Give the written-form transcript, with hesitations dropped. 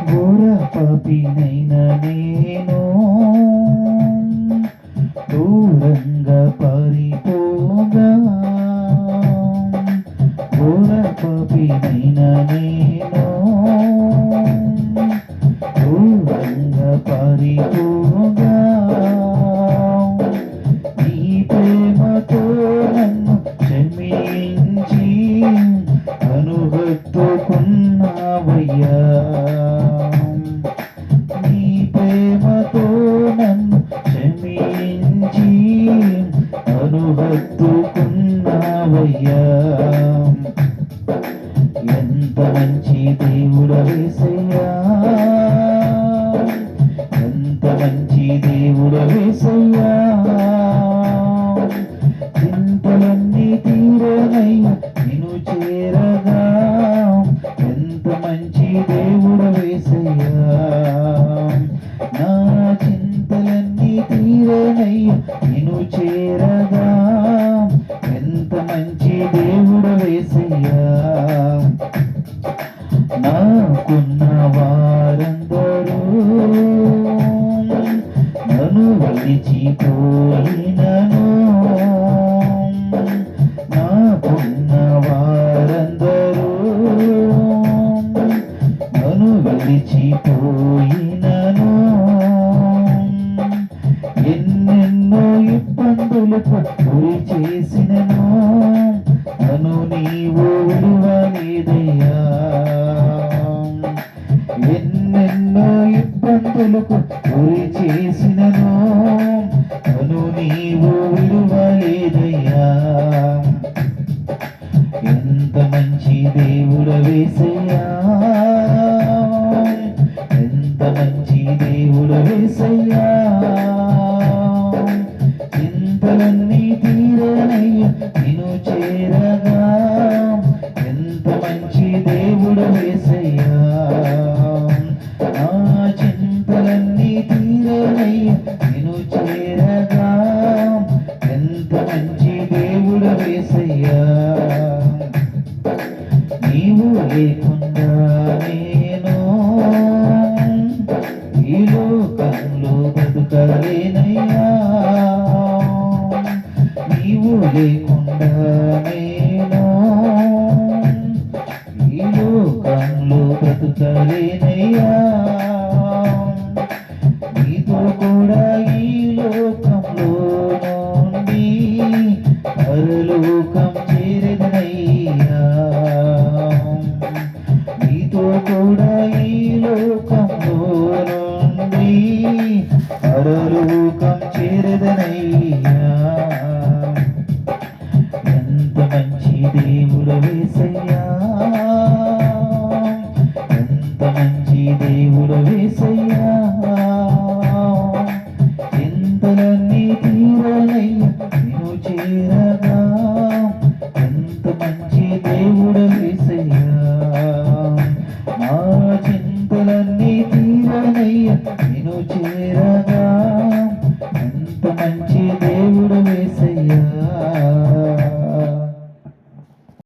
ఘోర పాపినైనా నేను దూరంగా పారిపోగా, ఘోర పాపినైనా నేను దూరంగా పారిపోగా, నీ ప్రేమతో నన్ను క్షమించి అనుహత్తుకున్నావయ్యా. నీ ప్రేమతో నన్ను క్షమించి అనుహత్తుకున్నావయ్యా. ఎంత మంచి దేవుడవేసయ్యా, ఎంత మంచి దేవుడవేసయ్యా. చింతలన్నీ తీరనయ్యా నిన్ను చేరగా, ఎంత మంచి దేవుడవేసయ్యా. నా చింతలన్నీ తీరనయ్యా నిన్ను చేరగా, ఎంత మంచి దేవుడవేసయ్యా. నాకున్న వారందరూ నన్ను విడిచిపోయినను, నాకున్న వారందరూ నన్ను విడిచిపోయినను, ఎన్నెన్నో ఇబ్బందులకు గురి చేసినను, నన్ను నీవు విడువలేదయ్యా. ఎన్నెన్నో ఇబ్బందులకు గురి చేసినను, నన్ను నీవు విడువలేదయ్యా. ఎంత మంచి దేవుడవేసయ్యా, ఎంత మంచి దేవుడవేసయ్యా. చింతలన్నీ తీరనయ్యా నిన్ను చేరగా, ఎంత మంచి దేవుడవేసయ్యా. నా చింతలన్నీ తీరనయ్యా నిన్ను చేరగా, ఎంత మంచి దేవుడవేసయ్యా. నీవు లేకుండా నేను ఈ లోకంలో బ్రతుకలేనయ్యా. నీవు లేకుండా నేను ఈ లోకంలో బ్రతుకలేనయ్యా. నీతో కూడా ఈ లోకంలో నుండి పరలోకం చేరెదనయ్యా. నీతో కూడా ఈ లోకంలో నుండి పరలోకం చేరెదనయ్యా. ఎంత మంచి దేవుడవేసయ్యా, ఎంత మంచి దేవుడవేసయ్యా. చింతలన్నీ తీరనయ్యా నిన్ను చేరగా, ఎంత మంచి దేవుడవేసయ్యా. నా చింతలన్నీ తీరనయ్యా నిన్ను చేరగా, ఎంత మంచి